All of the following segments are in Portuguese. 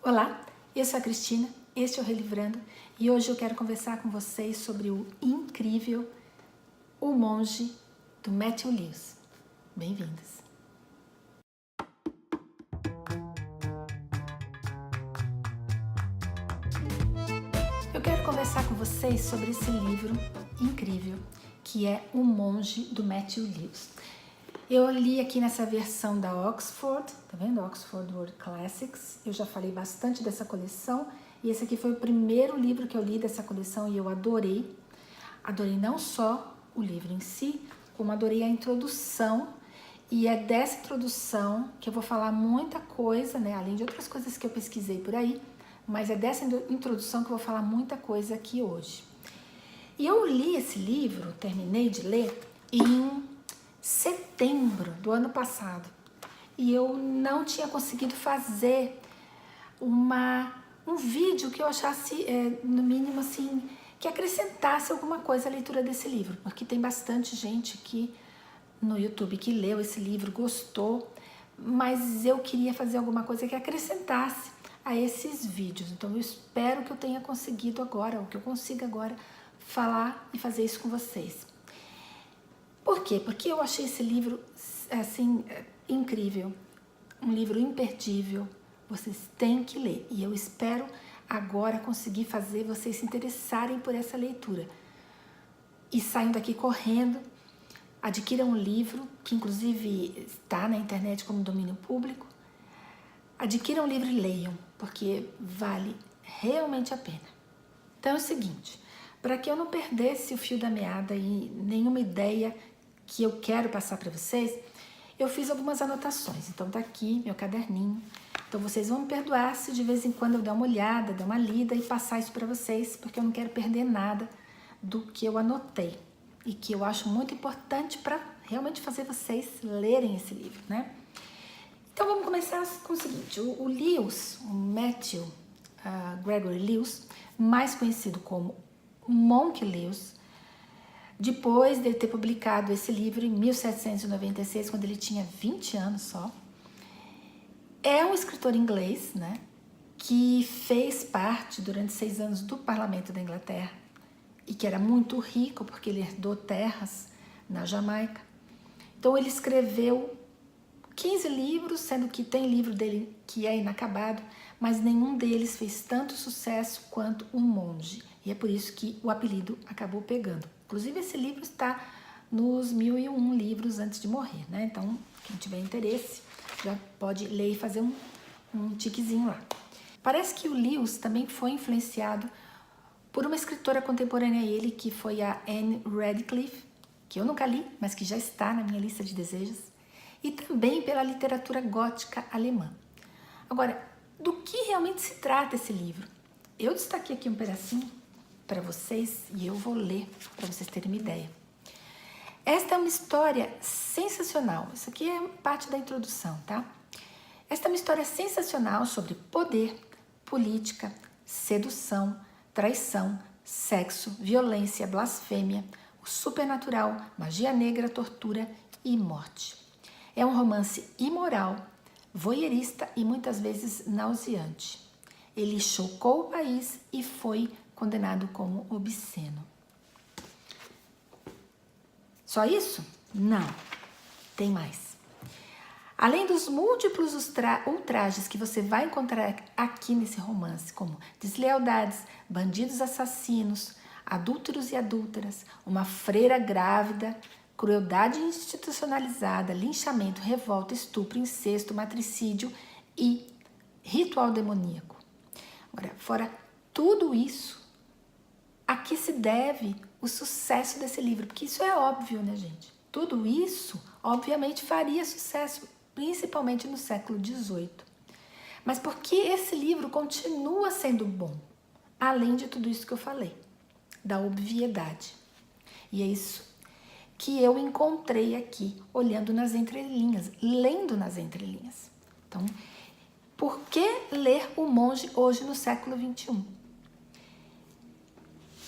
Olá, eu sou a Cristina, este é o Relivrando e hoje eu quero conversar com vocês sobre o incrível O Monge, do Matthew Lewis. Bem-vindos! Eu quero conversar com vocês sobre esse livro incrível que é O Monge, do Matthew Lewis. Eu li aqui nessa versão da Oxford, tá vendo? Oxford World Classics. Eu já falei bastante dessa coleção e esse aqui foi o primeiro livro que eu li dessa coleção e eu adorei. Adorei não só o livro em si, como adorei a introdução. E é dessa introdução que eu vou falar muita coisa, né? Além de outras coisas que eu pesquisei por aí, mas é dessa introdução que eu vou falar muita coisa aqui hoje. E eu li esse livro, terminei de ler em setembro do ano passado e eu não tinha conseguido fazer um vídeo que eu achasse, no mínimo assim, que acrescentasse alguma coisa à leitura desse livro, porque tem bastante gente aqui no YouTube que leu esse livro, gostou, mas eu queria fazer alguma coisa que acrescentasse a esses vídeos, então eu espero que eu tenha conseguido agora, ou que eu consiga agora falar e fazer isso com vocês. Por quê? Porque eu achei esse livro, assim, incrível, um livro imperdível, vocês têm que ler. E eu espero agora conseguir fazer vocês se interessarem por essa leitura. E saiam daqui correndo, adquiram um livro, que inclusive está na internet como domínio público. Adquiram um livro e leiam, porque vale realmente a pena. Então é o seguinte, para que eu não perdesse o fio da meada e nenhuma ideia que eu quero passar para vocês, eu fiz algumas anotações. Então tá aqui meu caderninho. Então vocês vão me perdoar se de vez em quando eu der uma olhada, der uma lida e passar isso para vocês, porque eu não quero perder nada do que eu anotei e que eu acho muito importante para realmente fazer vocês lerem esse livro, né? Então vamos começar com o seguinte, o Lewis, o Matthew Gregory Lewis, mais conhecido como Monk Lewis, depois de ele ter publicado esse livro em 1796, quando ele tinha 20 anos só, é um escritor inglês, né, que fez parte durante 6 anos do parlamento da Inglaterra e que era muito rico porque ele herdou terras na Jamaica. Então ele escreveu 15 livros, sendo que tem livro dele que é inacabado, mas nenhum deles fez tanto sucesso quanto O Monge. E é por isso que o apelido acabou pegando. Inclusive esse livro está nos 1001 livros antes de morrer, né? Então quem tiver interesse já pode ler e fazer um tiquezinho lá. Parece que o Lewis também foi influenciado por uma escritora contemporânea a ele, que foi a Anne Radcliffe, que eu nunca li, mas que já está na minha lista de desejos, e também pela literatura gótica alemã. Agora, do que realmente se trata esse livro? Eu destaquei aqui um pedacinho para vocês e eu vou ler para vocês terem uma ideia. Esta é uma história sensacional. Isso aqui é parte da introdução, tá? Esta é uma história sensacional sobre poder, política, sedução, traição, sexo, violência, blasfêmia, o supernatural, magia negra, tortura e morte. É um romance imoral, voyeurista e muitas vezes nauseante. Ele chocou o país e foi condenado como obsceno. Só isso? Não, tem mais. Além dos múltiplos ultrajes que você vai encontrar aqui nesse romance, como deslealdades, bandidos assassinos, adúlteros e adúlteras, uma freira grávida, crueldade institucionalizada, linchamento, revolta, estupro, incesto, matricídio e ritual demoníaco. Agora, fora tudo isso, a que se deve o sucesso desse livro? Porque isso é óbvio, né, gente? Tudo isso, obviamente, faria sucesso, principalmente no século XVIII. Mas por que esse livro continua sendo bom? Além de tudo isso que eu falei, da obviedade. E é isso que eu encontrei aqui, olhando nas entrelinhas, lendo nas entrelinhas. Então, por que ler O Monge hoje no século XXI?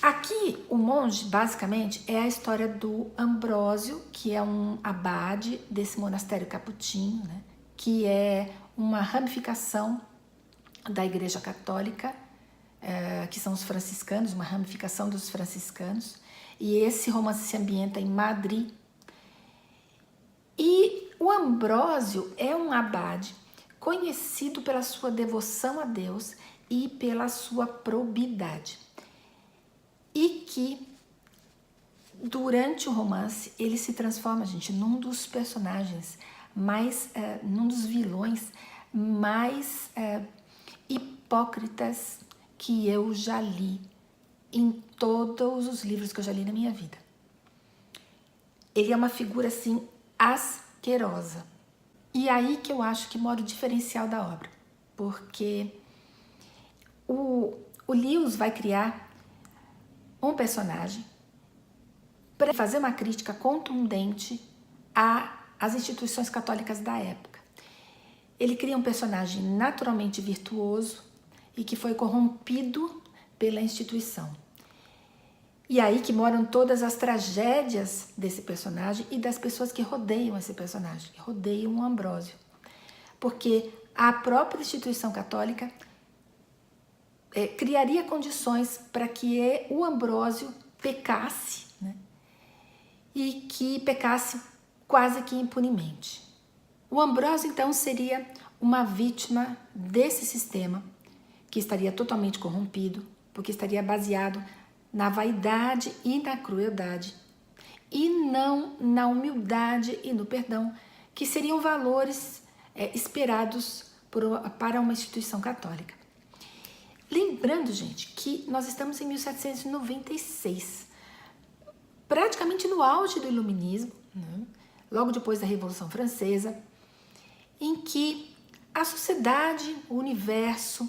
Aqui, o monge, basicamente, é a história do Ambrósio, que é um abade desse monastério capuchinho, né? Que é uma ramificação da Igreja Católica, que são os franciscanos, uma ramificação dos franciscanos, e esse romance se ambienta em Madrid. E o Ambrósio é um abade conhecido pela sua devoção a Deus e pela sua probidade. E que, durante o romance, ele se transforma, gente, num dos personagens mais, num dos vilões mais hipócritas que eu já li em todos os livros que eu já li na minha vida. Ele é uma figura, assim, asquerosa. E aí que eu acho que mora o diferencial da obra, porque o Lewis vai criar um personagem para fazer uma crítica contundente às instituições católicas da época. Ele cria um personagem naturalmente virtuoso e que foi corrompido pela instituição. E aí que moram todas as tragédias desse personagem e das pessoas que rodeiam esse personagem, que rodeiam o Ambrósio. Porque a própria instituição católica criaria condições para que o Ambrósio pecasse, né? E que pecasse quase que impunemente. O Ambrósio, então, seria uma vítima desse sistema que estaria totalmente corrompido, porque estaria baseado na vaidade e na crueldade, e não na humildade e no perdão, que seriam valores esperados para uma instituição católica. Lembrando, gente, que nós estamos em 1796, praticamente no auge do Iluminismo, né? Logo depois da Revolução Francesa, em que a sociedade, o universo,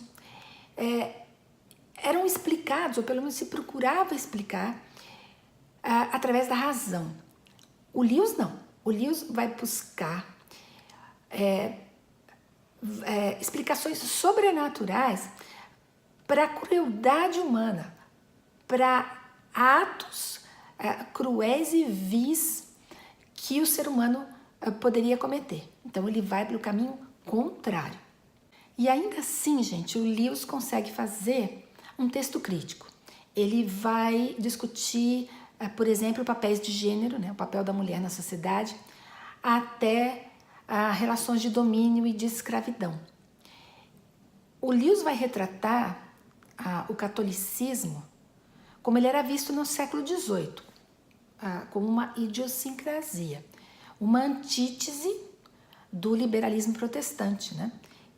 eram explicados, ou pelo menos se procurava explicar, através da razão. O Lewis não. O Lewis vai buscar explicações sobrenaturais para a crueldade humana, para atos cruéis e vis que o ser humano poderia cometer. Então ele vai pelo caminho contrário. E ainda assim, gente, o Lewis consegue fazer um texto crítico. Ele vai discutir, por exemplo, papéis de gênero, né, o papel da mulher na sociedade, até relações de domínio e de escravidão. O Lewis vai retratar o catolicismo como ele era visto no século XVIII, como uma idiosincrasia, uma antítese do liberalismo protestante, né,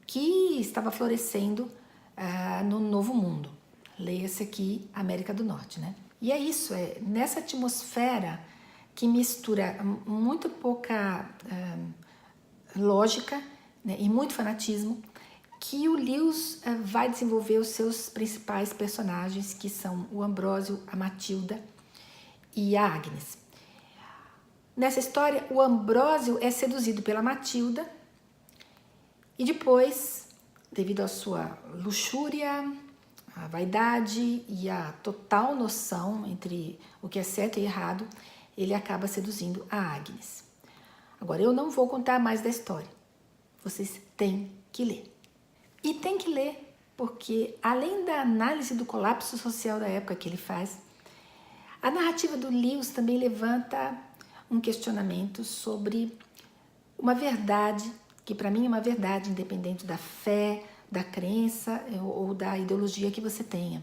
que estava florescendo no Novo Mundo. Leia-se aqui América do Norte, né? E é isso, nessa atmosfera que mistura muito pouca lógica, né, e muito fanatismo, que o Lewis vai desenvolver os seus principais personagens, que são o Ambrósio, a Matilda e a Agnes. Nessa história, o Ambrósio é seduzido pela Matilda e depois, devido à sua luxúria, a vaidade e a total noção entre o que é certo e errado, ele acaba seduzindo a Agnes. Agora, eu não vou contar mais da história. Vocês têm que ler. E tem que ler porque, além da análise do colapso social da época que ele faz, a narrativa do Lewis também levanta um questionamento sobre uma verdade, que para mim é uma verdade independente da fé, da crença ou da ideologia que você tenha.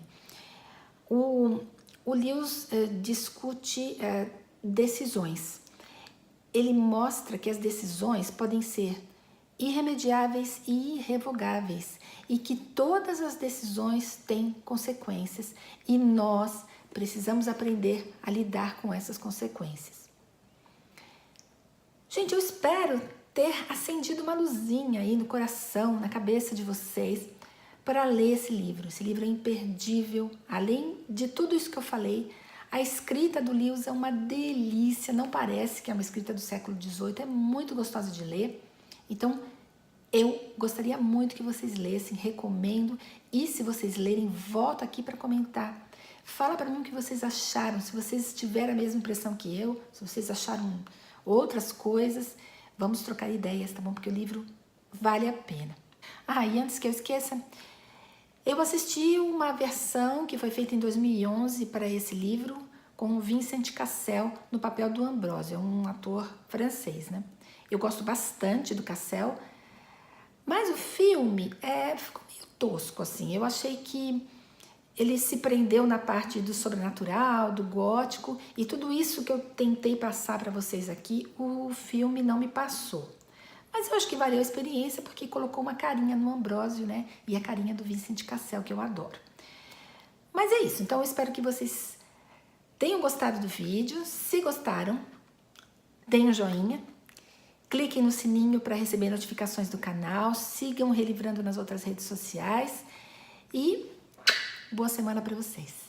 O Lewis discute decisões. Ele mostra que as decisões podem ser irremediáveis e irrevogáveis e que todas as decisões têm consequências e nós precisamos aprender a lidar com essas consequências. Gente, eu espero ter acendido uma luzinha aí no coração, na cabeça de vocês para ler esse livro. Esse livro é imperdível. Além de tudo isso que eu falei, a escrita do Lewis é uma delícia. Não parece que é uma escrita do século XVIII. É muito gostosa de ler. Então, eu gostaria muito que vocês lessem, recomendo. E se vocês lerem, volta aqui para comentar. Fala para mim o que vocês acharam, se vocês tiveram a mesma impressão que eu, se vocês acharam outras coisas. Vamos trocar ideias, tá bom? Porque o livro vale a pena. E antes que eu esqueça, Eu assisti uma versão que foi feita em 2011 para esse livro, com o Vincent Cassel no papel do Ambrósio, um ator francês, né? Eu gosto bastante do Cassel, mas o filme ficou meio tosco, assim. Eu achei que ele se prendeu na parte do sobrenatural, do gótico, e tudo isso que eu tentei passar para vocês aqui, o filme não me passou. Mas eu acho que valeu a experiência, porque colocou uma carinha no Ambrósio, né? E a carinha do Vincent Cassel, que eu adoro. Mas é isso, então eu espero que vocês tenham gostado do vídeo. Se gostaram, deem um joinha. Cliquem no sininho para receber notificações do canal. Sigam Relivrando nas outras redes sociais. E boa semana para vocês.